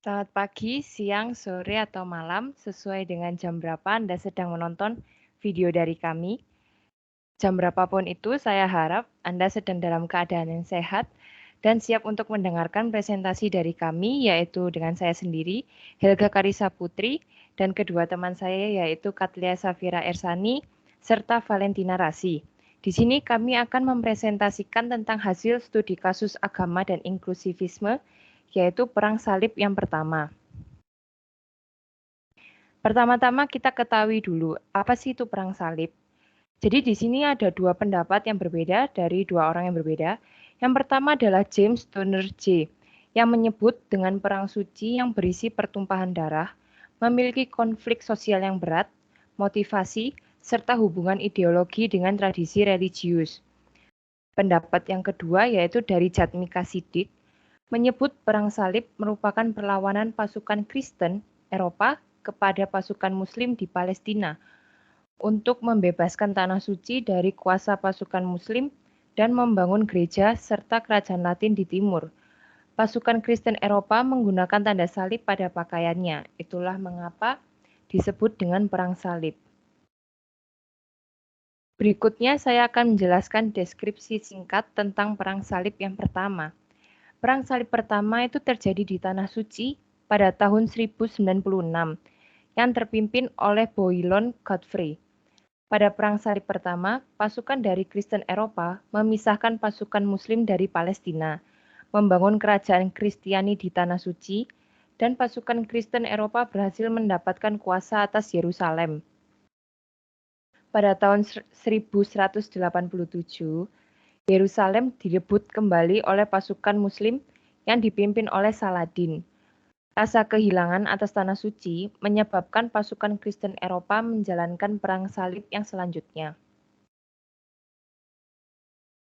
Selamat pagi, siang, sore, atau malam, sesuai dengan jam berapa Anda sedang menonton video dari kami. Jam berapapun itu, saya harap Anda sedang dalam keadaan yang sehat dan siap untuk mendengarkan presentasi dari kami, yaitu dengan saya sendiri, Helga Karisa Putri, dan kedua teman saya, yaitu Katlia Safira Ersani, serta Valentina Rasi. Di sini kami akan mempresentasikan tentang hasil studi kasus agama dan inklusivisme, yaitu Perang Salib yang pertama. Pertama-tama kita ketahui dulu, apa sih itu Perang Salib? Jadi di sini ada dua pendapat yang berbeda dari dua orang yang berbeda. Yang pertama adalah James Donner J, yang menyebut dengan perang suci yang berisi pertumpahan darah, memiliki konflik sosial yang berat, motivasi, serta hubungan ideologi dengan tradisi religius. Pendapat yang kedua yaitu dari Jatmika Siddiq, menyebut perang salib merupakan perlawanan pasukan Kristen Eropa kepada pasukan Muslim di Palestina untuk membebaskan tanah suci dari kuasa pasukan Muslim dan membangun gereja serta kerajaan Latin di timur. Pasukan Kristen Eropa menggunakan tanda salib pada pakaiannya. Itulah mengapa disebut dengan perang salib. Berikutnya saya akan menjelaskan deskripsi singkat tentang perang salib yang pertama. Perang salib pertama itu terjadi di Tanah Suci pada tahun 1096 yang terpimpin oleh Boilon Godfrey. Pada Perang Salib pertama, pasukan dari Kristen Eropa memisahkan pasukan Muslim dari Palestina, membangun kerajaan Kristiani di Tanah Suci, dan pasukan Kristen Eropa berhasil mendapatkan kuasa atas Yerusalem. Pada tahun 1187, Yerusalem direbut kembali oleh pasukan Muslim yang dipimpin oleh Saladin. Rasa kehilangan atas Tanah Suci menyebabkan pasukan Kristen Eropa menjalankan perang salib yang selanjutnya.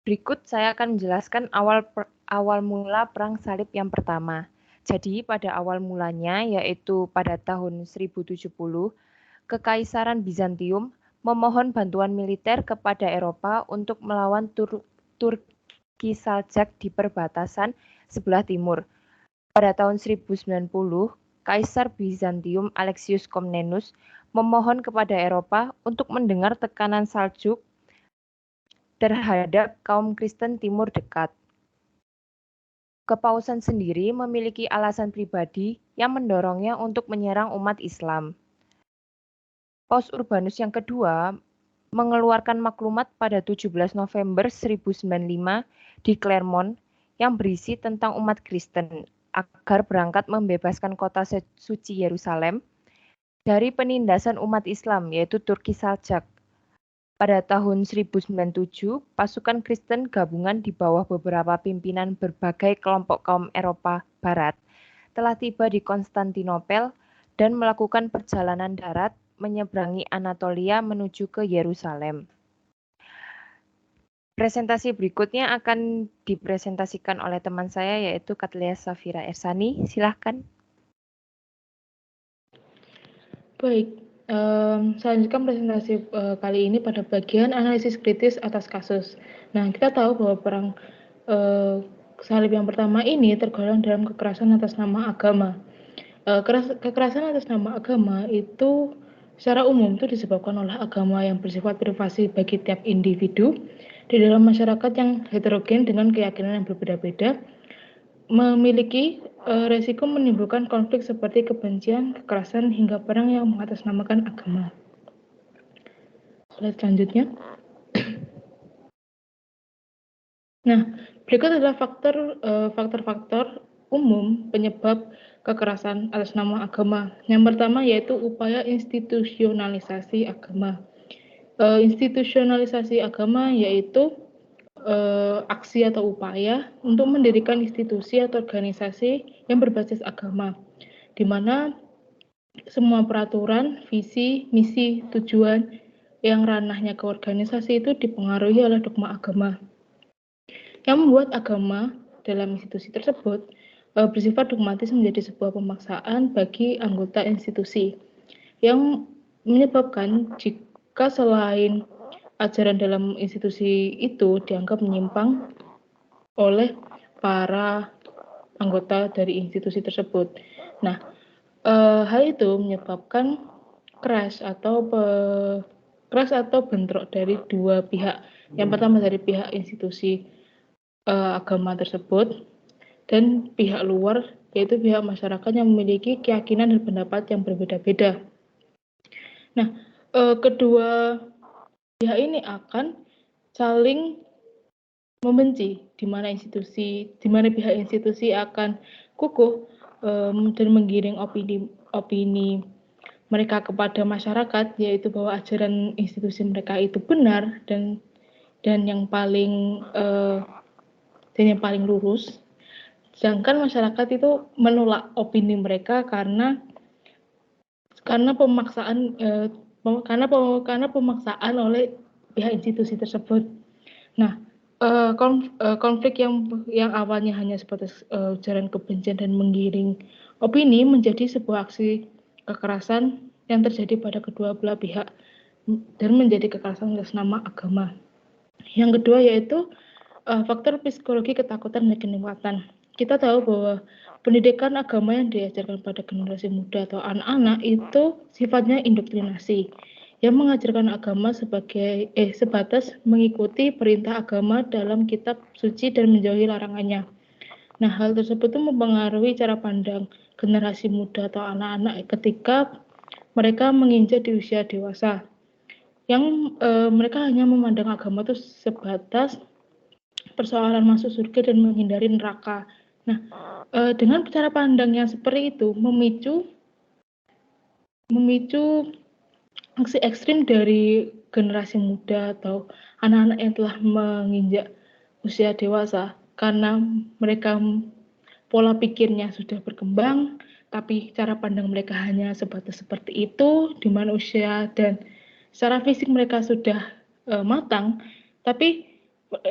Berikut saya akan menjelaskan awal mula perang salib yang pertama. Jadi pada awal mulanya yaitu pada tahun 1070, Kekaisaran Bizantium memohon bantuan militer kepada Eropa untuk melawan Turki Saljak di perbatasan sebelah timur. Pada tahun 1090, Kaisar Bizantium Alexius Komnenus memohon kepada Eropa untuk mendengar tekanan Saljuk terhadap kaum Kristen Timur Dekat. Kepausan sendiri memiliki alasan pribadi yang mendorongnya untuk menyerang umat Islam. Paus Urbanus yang kedua mengeluarkan maklumat pada 17 November 1095 di Clermont yang berisi tentang umat Kristen agar berangkat membebaskan kota suci Yerusalem dari penindasan umat Islam, yaitu Turki Saljak. Pada tahun 1097, pasukan Kristen gabungan di bawah beberapa pimpinan berbagai kelompok kaum Eropa Barat telah tiba di Konstantinopel dan melakukan perjalanan darat menyeberangi Anatolia menuju ke Yerusalem. Presentasi berikutnya akan dipresentasikan oleh teman saya yaitu Katlia Safira Ersani. Silahkan. Baik, saya lanjutkan presentasi kali ini pada bagian analisis kritis atas kasus. Nah, kita tahu bahwa perang salib yang pertama ini tergolong dalam kekerasan atas nama agama. Kekerasan atas nama agama itu secara umum itu disebabkan oleh agama yang bersifat privasi bagi tiap individu di dalam masyarakat yang heterogen dengan keyakinan yang berbeda-beda, memiliki resiko menimbulkan konflik seperti kebencian, kekerasan, hingga perang yang mengatasnamakan agama. Slide selanjutnya. Nah, berikut adalah faktor-faktor umum penyebab kekerasan atas nama agama. Yang pertama yaitu upaya institusionalisasi agama. Institusionalisasi agama yaitu aksi atau upaya untuk mendirikan institusi atau organisasi yang berbasis agama, di mana semua peraturan, visi, misi, tujuan yang ranahnya ke organisasi itu dipengaruhi oleh dogma agama. Yang membuat agama dalam institusi tersebut bersifat dogmatis menjadi sebuah pemaksaan bagi anggota institusi, yang menyebabkan jika selain ajaran dalam institusi itu dianggap menyimpang oleh para anggota dari institusi tersebut. Nah, hal itu menyebabkan crash atau bentrok dari dua pihak. Yang pertama dari pihak institusi agama tersebut dan pihak luar, yaitu pihak masyarakat yang memiliki keyakinan dan pendapat yang berbeda-beda. Nah, kedua pihak ini akan saling membenci, di mana pihak institusi akan kukuh dan menggiring opini mereka kepada masyarakat, yaitu bahwa ajaran institusi mereka itu benar dan yang paling lurus. Sedangkan masyarakat itu menolak opini mereka karena pemaksaan oleh pihak institusi tersebut. Nah, konflik yang awalnya hanya sebatas ujaran kebencian dan menggiring opini menjadi sebuah aksi kekerasan yang terjadi pada kedua belah pihak dan menjadi kekerasan atas nama agama. Yang kedua yaitu faktor psikologi ketakutan dan kenikmatan. Kita tahu bahwa pendidikan agama yang diajarkan pada generasi muda atau anak-anak itu sifatnya indoktrinasi, yang mengajarkan agama sebatas mengikuti perintah agama dalam kitab suci dan menjauhi larangannya. Nah, hal tersebut itu mempengaruhi cara pandang generasi muda atau anak-anak ketika mereka menginjak di usia dewasa, yang mereka hanya memandang agama itu sebatas persoalan masuk surga dan menghindari neraka. Nah, dengan cara pandang yang seperti itu memicu aksi ekstrim dari generasi muda atau anak-anak yang telah menginjak usia dewasa, karena mereka pola pikirnya sudah berkembang, tapi cara pandang mereka hanya sebatas seperti itu, di mana usia dan secara fisik mereka sudah matang, tapi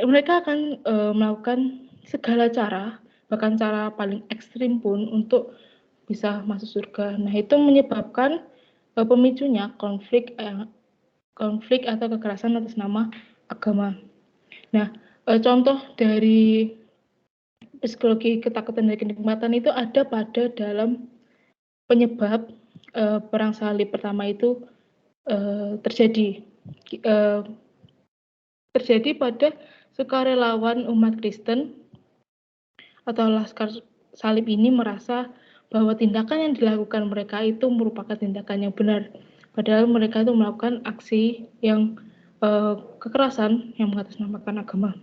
mereka akan melakukan segala cara, bahkan cara paling ekstrim pun untuk bisa masuk surga. Nah, itu menyebabkan pemicunya konflik atau kekerasan atas nama agama. Nah, contoh dari psikologi ketakutan dan kenikmatan itu ada pada dalam penyebab perang salib pertama itu terjadi pada sukarelawan umat Kristen atau Laskar Salib ini merasa bahwa tindakan yang dilakukan mereka itu merupakan tindakan yang benar, padahal mereka itu melakukan aksi yang kekerasan yang mengatasnamakan agama.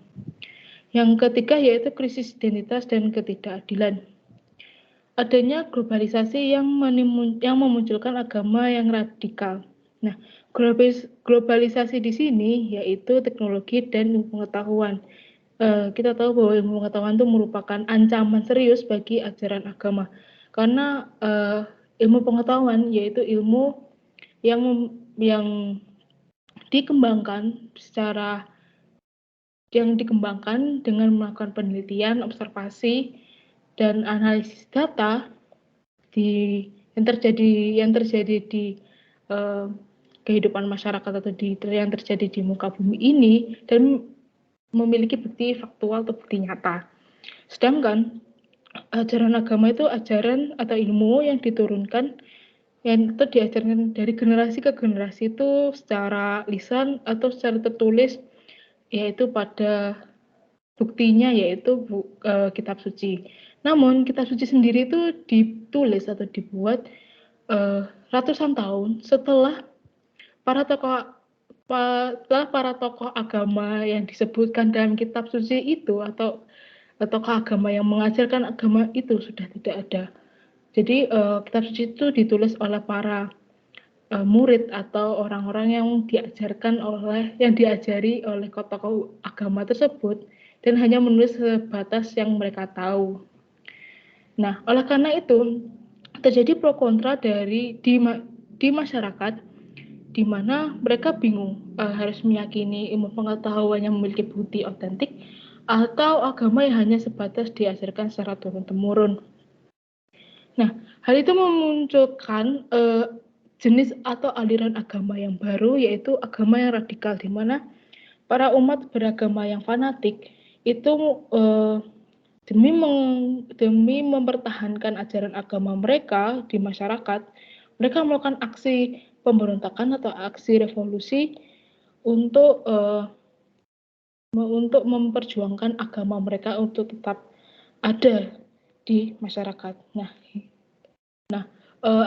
Yang ketiga yaitu krisis identitas dan ketidakadilan. Adanya globalisasi yang memunculkan agama yang radikal. Nah, globalisasi di sini yaitu teknologi dan ilmu pengetahuan. Kita tahu bahwa ilmu pengetahuan itu merupakan ancaman serius bagi ajaran agama, karena ilmu pengetahuan yaitu ilmu yang dikembangkan dengan melakukan penelitian, observasi, dan analisis data yang terjadi di kehidupan masyarakat atau yang terjadi di muka bumi ini dan memiliki bukti faktual atau bukti nyata. Sedangkan ajaran agama itu ajaran atau ilmu yang diturunkan, yang itu diajarkan dari generasi ke generasi itu secara lisan atau secara tertulis, yaitu pada buktinya yaitu kitab suci. Namun kitab suci sendiri itu ditulis atau dibuat ratusan tahun setelah para tokoh agama yang disebutkan dalam kitab suci itu atau tokoh agama yang mengajarkan agama itu sudah tidak ada. Jadi kitab suci itu ditulis oleh para murid atau orang-orang yang diajari oleh tokoh agama tersebut dan hanya menulis sebatas yang mereka tahu. Nah, oleh karena itu terjadi pro kontra di masyarakat, di mana mereka bingung harus meyakini ilmu pengetahuan yang memiliki bukti otentik atau agama yang hanya sebatas diajarkan secara turun-temurun. Nah, hal itu memunculkan jenis atau aliran agama yang baru, yaitu agama yang radikal, di mana para umat beragama yang fanatik itu demi mempertahankan ajaran agama mereka di masyarakat, mereka melakukan aksi pemberontakan atau aksi revolusi untuk memperjuangkan agama mereka untuk tetap ada di masyarakat. Nah,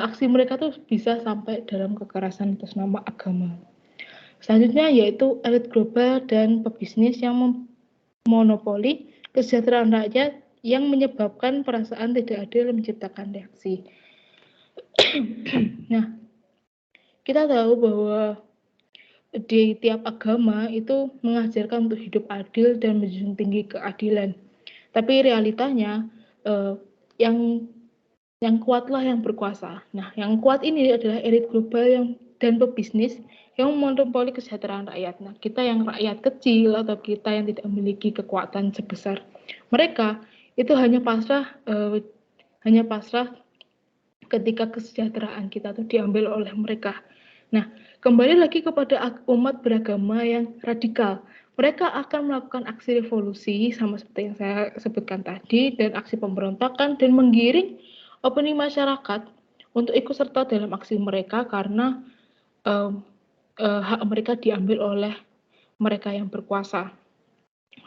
aksi mereka tuh bisa sampai dalam kekerasan atas nama agama. Selanjutnya yaitu elit global dan pebisnis yang memonopoli kesejahteraan rakyat yang menyebabkan perasaan tidak adil menciptakan reaksi. Nah, kita tahu bahwa di tiap agama itu mengajarkan untuk hidup adil dan menjunjung tinggi keadilan. Tapi realitanya yang kuatlah yang berkuasa. Nah, yang kuat ini adalah elit global dan pebisnis yang memonopoli kesejahteraan rakyat. Nah, kita yang rakyat kecil atau kita yang tidak memiliki kekuatan sebesar mereka itu hanya pasrah ketika kesejahteraan kita itu diambil oleh mereka. Nah, kembali lagi kepada umat beragama yang radikal. Mereka akan melakukan aksi revolusi sama seperti yang saya sebutkan tadi dan aksi pemberontakan dan menggiring opini masyarakat untuk ikut serta dalam aksi mereka karena hak mereka diambil oleh mereka yang berkuasa.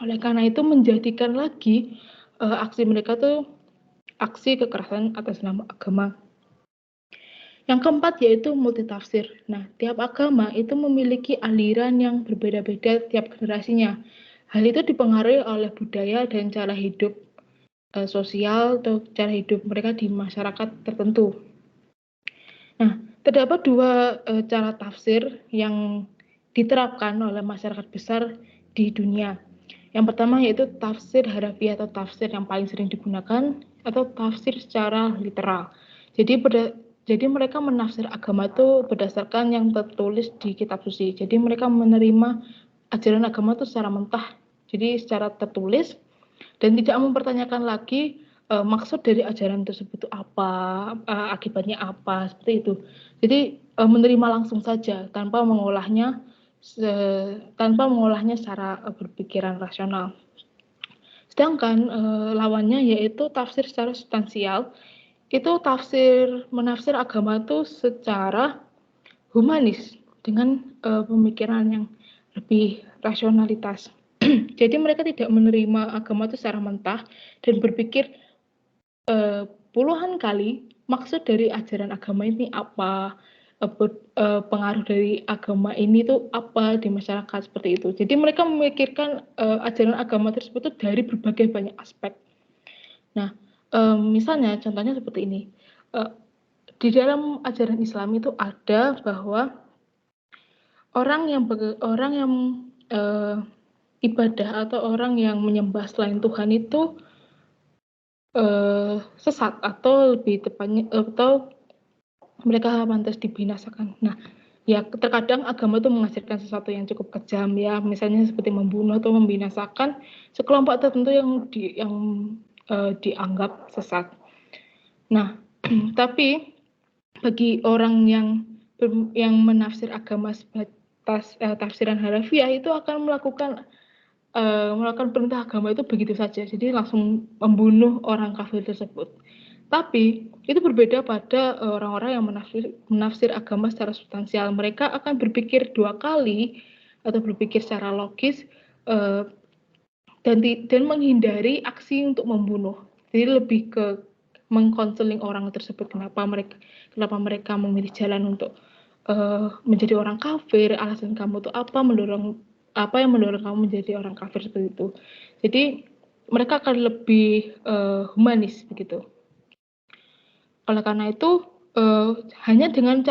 Oleh karena itu menjadikan lagi aksi mereka tuh aksi kekerasan atas nama agama. Yang keempat yaitu multitafsir. Nah, tiap agama itu memiliki aliran yang berbeda-beda tiap generasinya. Hal itu dipengaruhi oleh budaya dan cara hidup sosial atau cara hidup mereka di masyarakat tertentu. Nah, terdapat dua cara tafsir yang diterapkan oleh masyarakat besar di dunia. Yang pertama yaitu tafsir harafiah atau tafsir yang paling sering digunakan atau tafsir secara literal. Jadi mereka menafsir agama itu berdasarkan yang tertulis di kitab suci. Jadi mereka menerima ajaran agama itu secara mentah, jadi secara tertulis dan tidak mempertanyakan lagi maksud dari ajaran tersebut itu apa, akibatnya apa, seperti itu. Jadi menerima langsung saja tanpa mengolahnya secara berpikiran rasional. Sedangkan lawannya yaitu tafsir secara substansial, itu menafsir agama itu secara humanis dengan pemikiran yang lebih rasionalitas. Jadi mereka tidak menerima agama itu secara mentah dan berpikir puluhan kali maksud dari ajaran agama ini apa, pengaruh dari agama ini tuh apa di masyarakat seperti itu. Jadi mereka memikirkan ajaran agama tersebut tuh dari berbagai banyak aspek. Nah, misalnya contohnya seperti ini. Di dalam ajaran Islam itu ada bahwa orang yang ibadah atau orang yang menyembah selain Tuhan itu sesat atau lebih tepatnya atau mereka pantas dibinasakan. Nah, ya terkadang agama itu mengajarkan sesuatu yang cukup kejam ya, misalnya seperti membunuh atau membinasakan sekelompok tertentu yang dianggap sesat. Nah, tapi bagi orang yang menafsir agama sebatas tafsiran harafiah itu akan melakukan perintah agama itu begitu saja, jadi langsung membunuh orang kafir tersebut. Tapi itu berbeda pada orang-orang yang menafsir agama secara substansial. Mereka akan berpikir dua kali atau berpikir secara logis dan menghindari aksi untuk membunuh. Jadi lebih ke mengkonseling orang tersebut kenapa mereka memilih jalan untuk menjadi orang kafir, alasan kamu itu apa yang mendorong kamu menjadi orang kafir seperti itu. Jadi mereka akan lebih humanis begitu. Oleh karena itu hanya dengan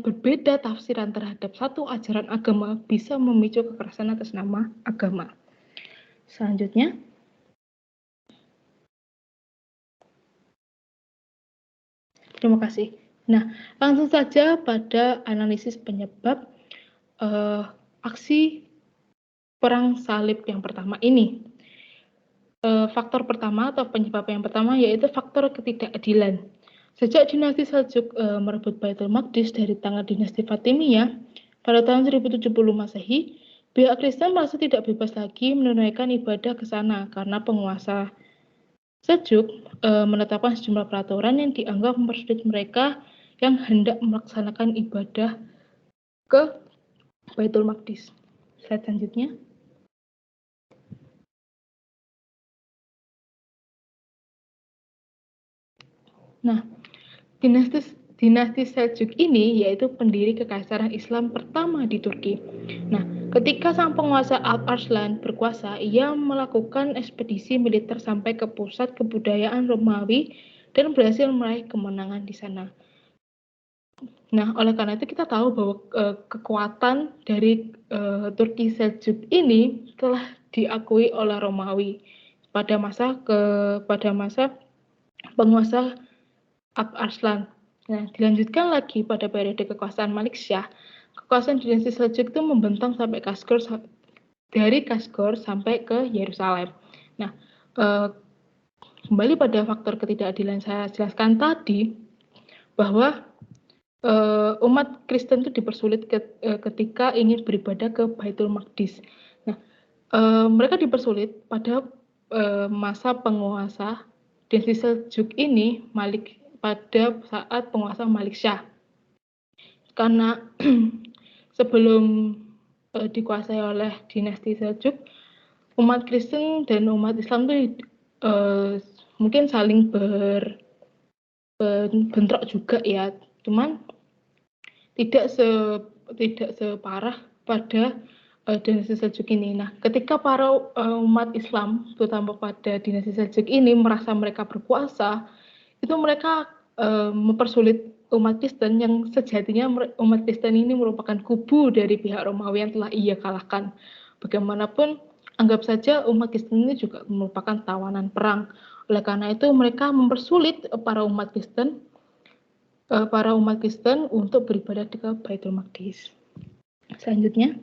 berbeda tafsiran terhadap satu ajaran agama bisa memicu kekerasan atas nama agama. Selanjutnya, terima kasih. Nah, langsung saja pada analisis penyebab aksi perang salib yang pertama ini. Faktor pertama atau penyebab yang pertama yaitu faktor ketidakadilan. Sejak dinasti Seljuk merebut Baitul Maqdis dari tangan dinasti Fatimiyah pada tahun 1070 Masehi, Pihak Kristen merasa tidak bebas lagi menunaikan ibadah ke sana karena penguasa Seljuk menetapkan sejumlah peraturan yang dianggap mempersulit mereka yang hendak melaksanakan ibadah ke Baitul Maqdis. Slide selanjutnya. Nah, dinasti Seljuk ini yaitu pendiri kekaisaran Islam pertama di Turki. Nah, ketika sang penguasa Alp Arslan berkuasa, ia melakukan ekspedisi militer sampai ke pusat kebudayaan Romawi dan berhasil meraih kemenangan di sana. Nah, oleh karena itu kita tahu bahwa kekuatan dari Turki Seljuk ini telah diakui oleh Romawi pada masa penguasa Alp Arslan. Nah, dilanjutkan lagi pada periode kekuasaan Malik Syah, kekuasaan dinasti Seljuk itu membentang sampai dari Kasgor sampai ke Yerusalem. Nah, kembali pada faktor ketidakadilan saya jelaskan tadi, bahwa umat Kristen itu dipersulit ketika ingin beribadah ke Baitul Maqdis. Nah, mereka dipersulit pada masa penguasa dinasti Seljuk ini pada saat penguasa Malik Syah. Karena sebelum dikuasai oleh dinasti Seljuk, umat Kristen dan umat Islam itu mungkin saling bentrok juga ya, cuman tidak separah pada dinasti Seljuk ini. Nah, ketika para umat Islam, terutama pada dinasti Seljuk ini merasa mereka berkuasa, itu mereka mempersulit umat Kristen yang sejatinya umat Kristen ini merupakan kubu dari pihak Romawi yang telah ia kalahkan. Bagaimanapun, anggap saja umat Kristen ini juga merupakan tawanan perang. Oleh karena itu, mereka mempersulit para umat Kristen untuk beribadah di Baitul Maqdis. Selanjutnya.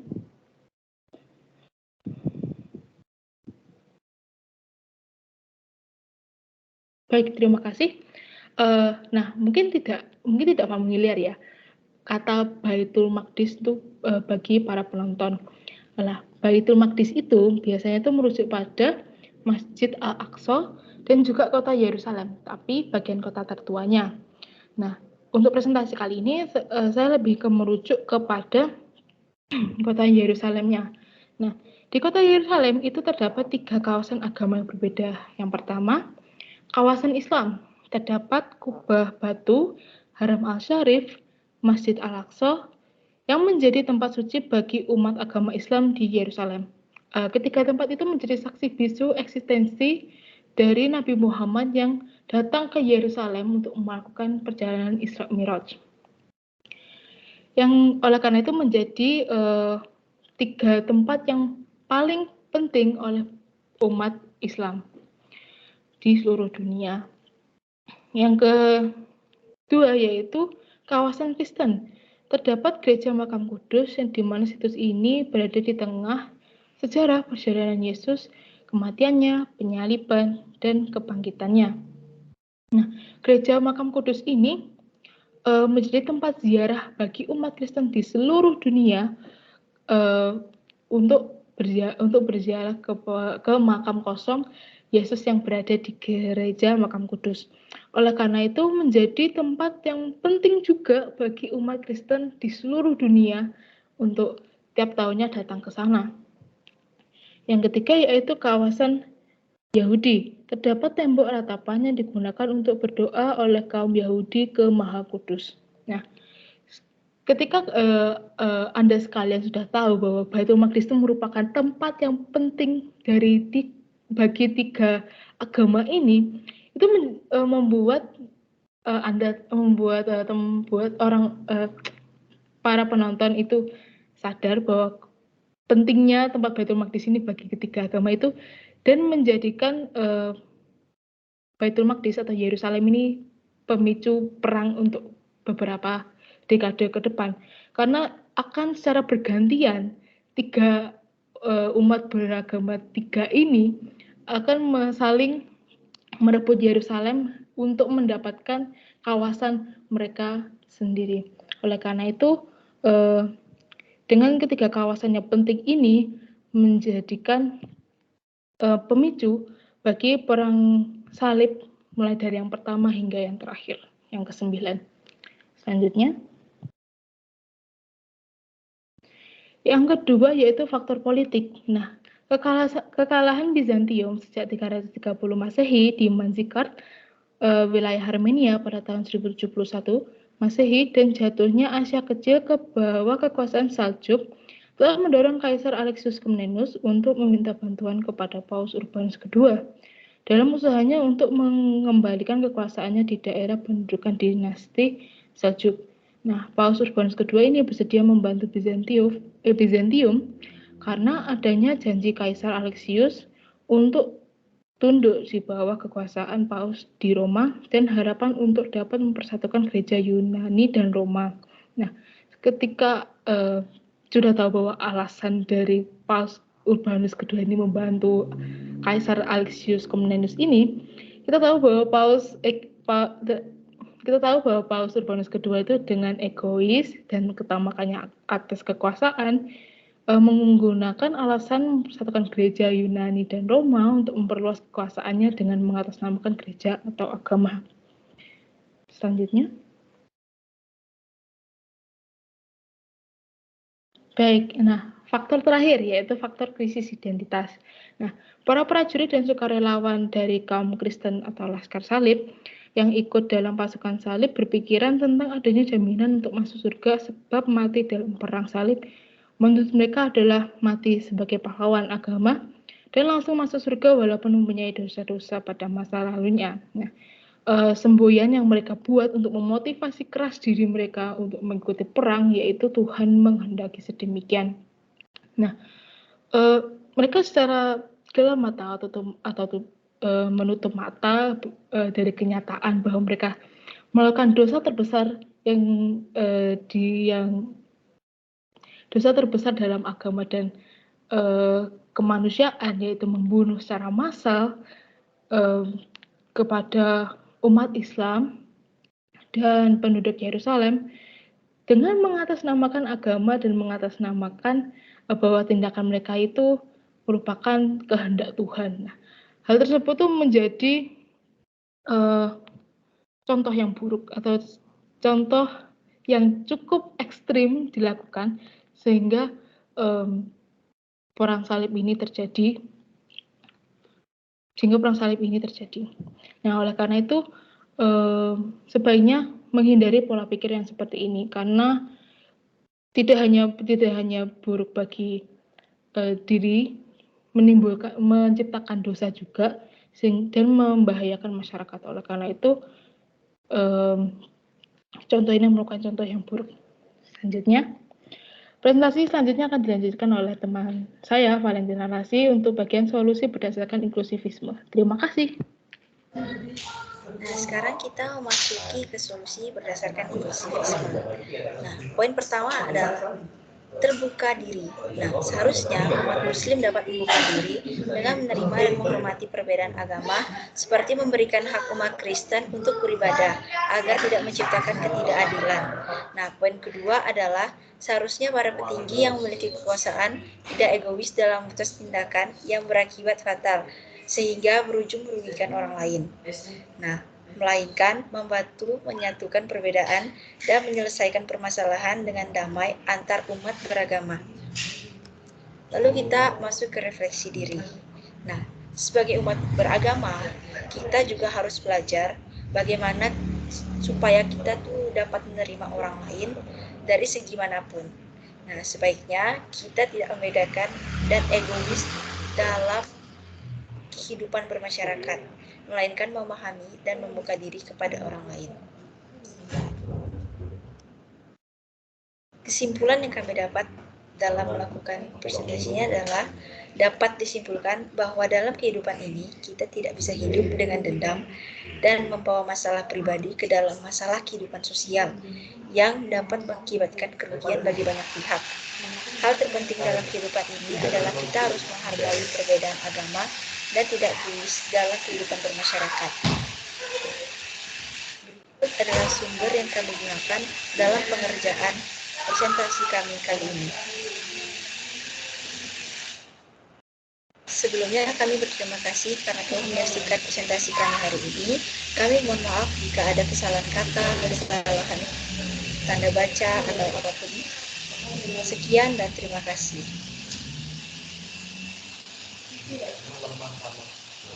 Baik, terima kasih. Nah, mungkin tidak familiar ya kata Baitul Maqdis itu bagi para penonton. Nah, Baitul Maqdis itu biasanya itu merujuk pada Masjid Al-Aqsa dan juga kota Yerusalem, tapi bagian kota tertuanya. Nah, untuk presentasi kali ini saya lebih merujuk kepada kota Yerusalemnya. Nah, di kota Yerusalem itu terdapat 3 kawasan agama yang berbeda. Yang pertama, kawasan Islam. Terdapat kubah batu, Haram al-Syarif, Masjid Al-Aqsa, yang menjadi tempat suci bagi umat agama Islam di Yerusalem. Ketiga tempat itu menjadi saksi bisu eksistensi dari Nabi Muhammad yang datang ke Yerusalem untuk melakukan perjalanan Isra Miraj. Yang oleh karena itu menjadi 3 tempat yang paling penting oleh umat Islam di seluruh dunia. Yang kedua yaitu kawasan Kristen. Terdapat gereja Makam Kudus yang dimana situs ini berada di tengah sejarah perjalanan Yesus, kematiannya, penyaliban, dan kebangkitannya. Nah, gereja Makam Kudus ini menjadi tempat ziarah bagi umat Kristen di seluruh dunia untuk berziarah ke makam kosong Yesus yang berada di gereja Makam Kudus. Oleh karena itu menjadi tempat yang penting juga bagi umat Kristen di seluruh dunia untuk tiap tahunnya datang ke sana. Yang ketiga yaitu kawasan Yahudi. Terdapat tembok ratapan yang digunakan untuk berdoa oleh kaum Yahudi ke Maha Kudus. Nah, ketika Anda sekalian sudah tahu bahwa Baitul Maqdis itu merupakan tempat yang penting bagi 3 agama ini, itu membuat para penonton itu sadar bahwa pentingnya tempat Baitul Maqdis ini bagi ketiga agama itu, dan menjadikan Baitul Maqdis atau Yerusalem ini pemicu perang untuk beberapa dekade ke depan, karena akan secara bergantian 3 umat beragama 3 ini akan saling merebut Yerusalem untuk mendapatkan kawasan mereka sendiri. Oleh karena itu Dengan ketiga kawasan yang penting ini menjadikan pemicu bagi perang salib mulai dari yang pertama hingga yang terakhir, yang ke-9. Selanjutnya, yang kedua yaitu faktor politik. Nah, kekalahan Bizantium sejak 330 Masehi di Manzikert, wilayah Armenia pada tahun 1071 Masehi, dan jatuhnya Asia Kecil ke bawah kekuasaan Saljuk telah mendorong Kaisar Alexius Komnenos untuk meminta bantuan kepada Paus Urbanus II dalam usahanya untuk mengembalikan kekuasaannya di daerah pendudukan dinasti Saljuk. Nah, Paus Urbanus II ini bersedia membantu Bizantium karena adanya janji Kaisar Alexius untuk tunduk di bawah kekuasaan Paus di Roma dan harapan untuk dapat mempersatukan gereja Yunani dan Roma. Nah, ketika sudah tahu bahwa alasan dari Paus Urbanus II ini membantu Kaisar Alexius Komnenos ini, kita tahu bahwa Paus Urbanus II itu dengan egois dan ketamakannya atas kekuasaan menggunakan alasan mempersatukan gereja Yunani dan Roma untuk memperluas kekuasaannya dengan mengatasnamakan gereja atau agama. Selanjutnya. Baik, nah faktor terakhir yaitu faktor krisis identitas. Nah, para prajurit dan sukarelawan dari kaum Kristen atau Laskar Salib yang ikut dalam pasukan salib berpikiran tentang adanya jaminan untuk masuk surga sebab mati dalam perang salib. Menurut mereka adalah mati sebagai pahlawan agama dan langsung masuk surga walaupun mempunyai dosa-dosa pada masa lalunya. Nah, semboyan yang mereka buat untuk memotivasi keras diri mereka untuk mengikuti perang, yaitu Tuhan menghendaki sedemikian. Nah, mereka secara gelap mata atau menutup mata dari kenyataan bahwa mereka melakukan dosa terbesar dosa terbesar dalam agama dan kemanusiaan, yaitu membunuh secara massal kepada umat Islam dan penduduk Yerusalem dengan mengatasnamakan agama dan mengatasnamakan bahwa tindakan mereka itu merupakan kehendak Tuhan. Nah, hal tersebut tuh menjadi contoh yang buruk atau contoh yang cukup ekstrim dilakukan sehingga perang salib ini terjadi. Nah, oleh karena itu sebaiknya menghindari pola pikir yang seperti ini karena tidak hanya buruk bagi diri, menciptakan dosa juga dan membahayakan masyarakat. Oleh karena itu contoh ini merupakan contoh yang buruk. Selanjutnya, presentasi selanjutnya akan dilanjutkan oleh teman saya, Valentina Rasi, untuk bagian solusi berdasarkan inklusivisme. Terima kasih. Nah, sekarang kita memasuki ke solusi berdasarkan inklusivisme. Nah, poin pertama adalah terbuka diri. Nah, seharusnya umat muslim dapat membuka diri dengan menerima dan menghormati perbedaan agama, seperti memberikan hak umat Kristen untuk beribadah, agar tidak menciptakan ketidakadilan. Nah, poin kedua adalah seharusnya para petinggi yang memiliki kekuasaan tidak egois dalam memutus tindakan yang berakibat fatal, sehingga berujung merugikan orang lain. Nah, melainkan membantu menyatukan perbedaan dan menyelesaikan permasalahan dengan damai antar umat beragama. Lalu kita masuk ke refleksi diri. Nah, sebagai umat beragama, kita juga harus belajar bagaimana supaya kita tuh dapat menerima orang lain dari segi manapun. Nah, sebaiknya kita tidak membedakan dan egois dalam kehidupan bermasyarakat, melainkan memahami dan membuka diri kepada orang lain. Kesimpulan yang kami dapat dalam melakukan presentasinya adalah dapat disimpulkan bahwa dalam kehidupan ini kita tidak bisa hidup dengan dendam dan membawa masalah pribadi ke dalam masalah kehidupan sosial yang dapat mengakibatkan kerugian bagi banyak pihak. Hal terpenting dalam kehidupan ini adalah kita harus menghargai perbedaan agama dan tidak egois dalam kehidupan bermasyarakat. Berikut adalah sumber yang kami gunakan dalam pengerjaan presentasi kami kali ini. Sebelumnya kami berterima kasih karena telah menyaksikan presentasi kami hari ini. Kami mohon maaf jika ada kesalahan kata, kesalahan tanda baca, atau apapun. Sekian dan terima kasih.